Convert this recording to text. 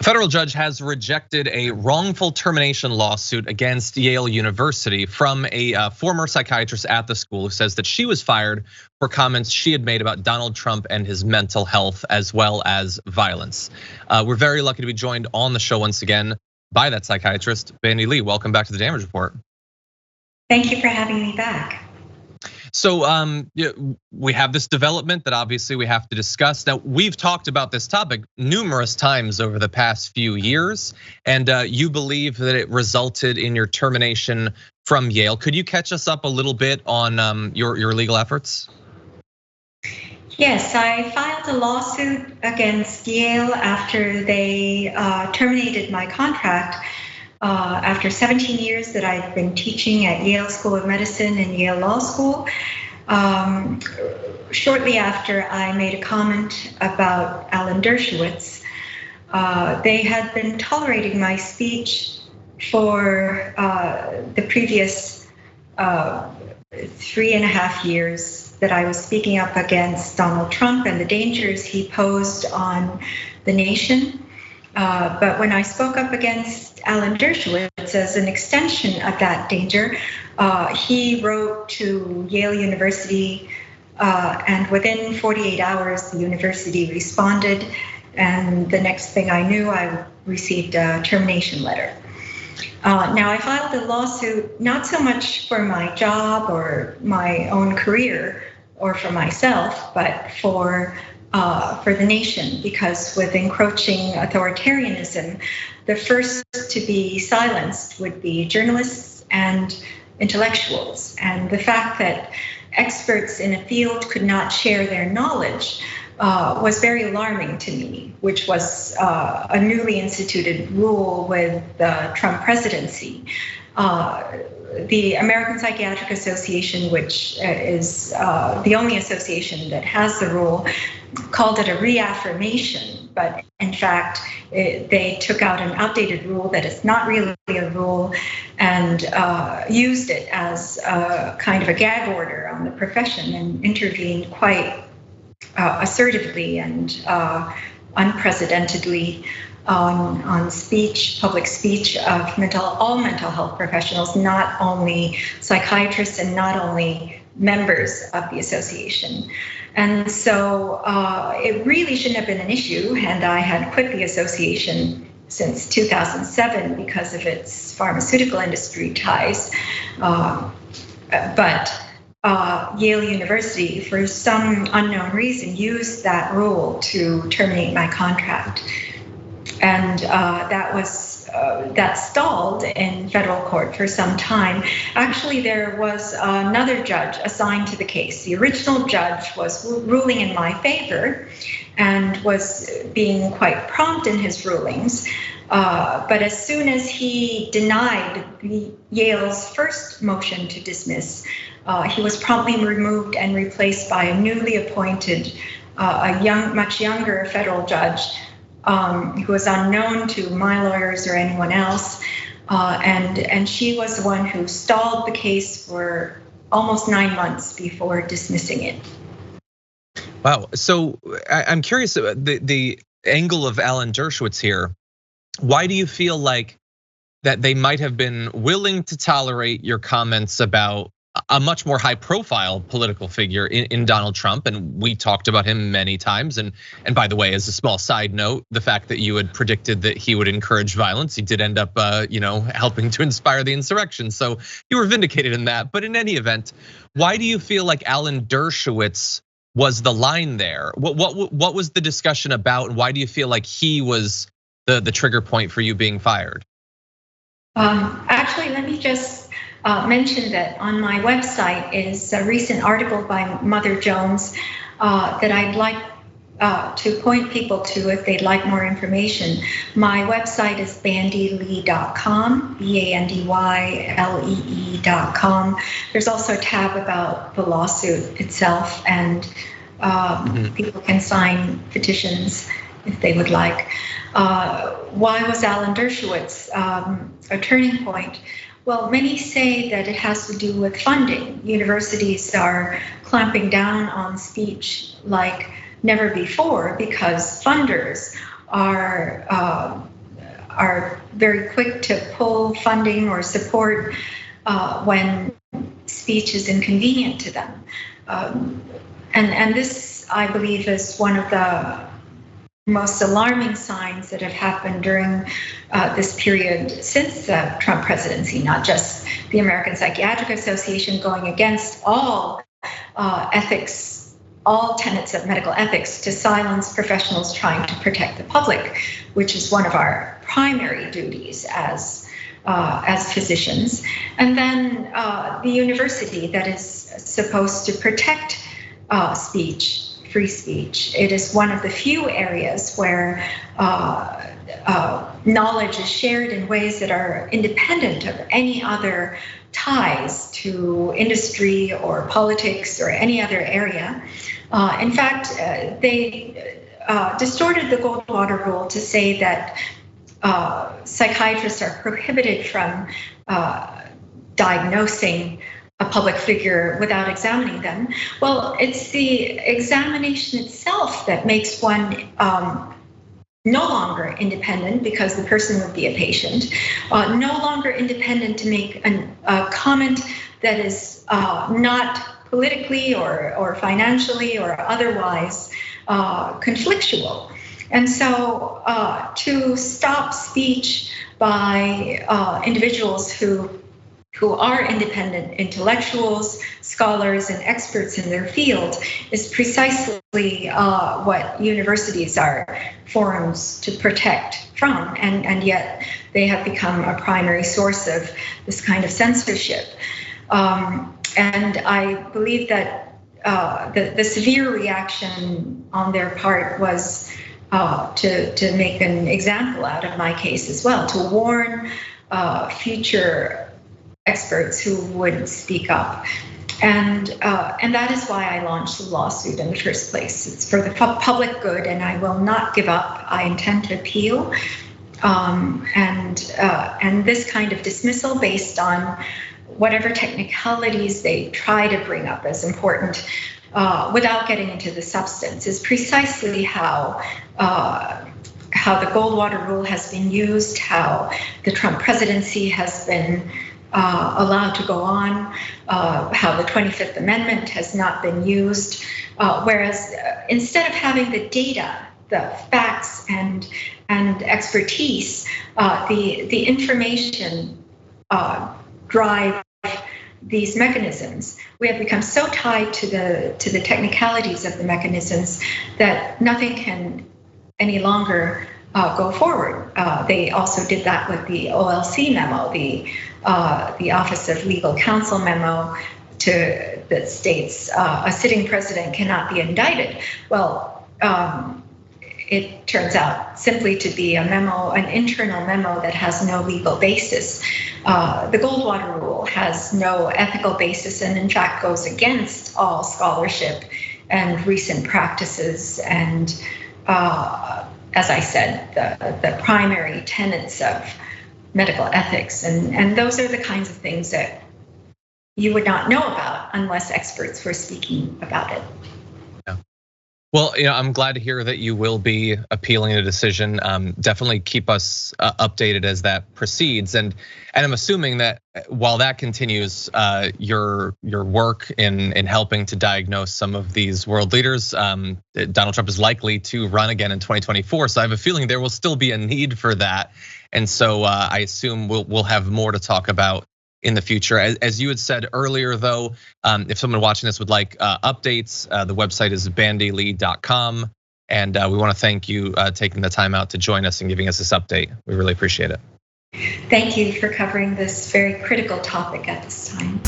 A federal judge has rejected a wrongful termination lawsuit against Yale University from a former psychiatrist at the school who says that she was fired for comments she had made about Donald Trump and his mental health as well as violence. We're very lucky to be joined on the show once again by that psychiatrist, Bandy Lee. Welcome back to the Damage Report. Thank you for having me back. So we have this development that obviously we have to discuss. Now, we've talked about this topic numerous times over the past few years, and you believe that it resulted in your termination from Yale. Could you catch us up a little bit on your legal efforts? Yes, I filed a lawsuit against Yale after they terminated my contract. After 17 years that I've been teaching at Yale School of Medicine and Yale Law School, shortly after I made a comment about Alan Dershowitz, they had been tolerating my speech for the previous 3.5 years that I was speaking up against Donald Trump and the dangers he posed on the nation. But when I spoke up against Alan Dershowitz as an extension of that danger, he wrote to Yale University, and within 48 hours, the university responded. And the next thing I knew, I received a termination letter. Now, I filed a lawsuit not so much for my job or my own career or for myself, but for the nation, because with encroaching authoritarianism, the first to be silenced would be journalists and intellectuals. And the fact that experts in a field could not share their knowledge was very alarming to me, which was a newly instituted rule with the Trump presidency. The American Psychiatric Association, which is the only association that has the rule, called it a reaffirmation, but in fact, they took out an outdated rule that is not really a rule and used it as a kind of a gag order on the profession and intervened quite assertively and unprecedentedly on speech, public speech of all mental health professionals, not only psychiatrists and not only members of the association. And so it really shouldn't have been an issue, and I had quit the association since 2007 because of its pharmaceutical industry ties. But Yale University, for some unknown reason, used that rule to terminate my contract. And that stalled in federal court for some time. Actually, there was another judge assigned to the case. The original judge was ruling in my favor and was being quite prompt in his rulings. But as soon as he denied Yale's first motion to dismiss, he was promptly removed and replaced by a newly appointed, much younger federal judge who was unknown to my lawyers or anyone else. And she was the one who stalled the case for almost 9 months before dismissing it. Wow. So I'm curious, the angle of Alan Dershowitz here. Why do you feel like that they might have been willing to tolerate your comments about a much more high profile political figure in Donald Trump? And we talked about him many times. And by the way, as a small side note, the fact that you had predicted that he would encourage violence, he did end up helping to inspire the insurrection. So you were vindicated in that. But in any event, why do you feel like Alan Dershowitz was the line there? What was the discussion about, and why do you feel like he was the trigger point for you being fired? Actually, let me just mention that on my website is a recent article by Mother Jones that I'd like to point people to if they'd like more information. My website is bandylee.com, BANDYLEE.com. There's also a tab about the lawsuit itself, and people can sign petitions if they would like. Why was Alan Dershowitz a turning point? Well, many say that it has to do with funding. Universities are clamping down on speech like never before because funders are very quick to pull funding or support when speech is inconvenient to them. And this, I believe, is one of the most alarming signs that have happened during this period since the Trump presidency, not just the American Psychiatric Association going against all ethics, all tenets of medical ethics to silence professionals trying to protect the public, which is one of our primary duties as physicians. And then the university that is supposed to protect speech, free speech. It is one of the few areas where knowledge is shared in ways that are independent of any other ties to industry or politics or any other area. In fact, they distorted the Goldwater rule to say that psychiatrists are prohibited from diagnosing a public figure without examining them. Well, it's the examination itself that makes one no longer independent, because the person would be a patient, no longer independent to make a comment that is not politically or financially or otherwise conflictual. And so to stop speech by individuals who are independent intellectuals, scholars, and experts in their field is precisely what universities are forums to protect from, and yet they have become a primary source of this kind of censorship. And I believe that the severe reaction on their part was to make an example out of my case as well, to warn future experts who would speak up. And that is why I launched the lawsuit in the first place. It's for the public good, and I will not give up. I intend to appeal. And this kind of dismissal based on whatever technicalities they try to bring up as important without getting into the substance is precisely how the Goldwater rule has been used, how the Trump presidency has been allowed to go on, how the 25th Amendment has not been used, whereas instead of having the data, the facts and expertise, the information drive these mechanisms. We have become so tied to the technicalities of the mechanisms that nothing can any longer go forward. They also did that with the OLC memo, the Office of Legal Counsel memo that states a sitting president cannot be indicted. Well, it turns out simply to be a memo, an internal memo that has no legal basis. The Goldwater rule has no ethical basis and in fact goes against all scholarship and recent practices and, as I said, the primary tenets of medical ethics. And those are the kinds of things that you would not know about unless experts were speaking about it. Yeah. Well, I'm glad to hear that you will be appealing the decision. Definitely keep us updated as that proceeds. And I'm assuming that while that continues, your work in helping to diagnose some of these world leaders, Donald Trump is likely to run again in 2024. So I have a feeling there will still be a need for that. And so I assume we'll have more to talk about in the future. As you had said earlier, though, if someone watching this would like updates, the website is bandylee.com. And we want to thank you taking the time out to join us and giving us this update. We really appreciate it. Thank you for covering this very critical topic at this time.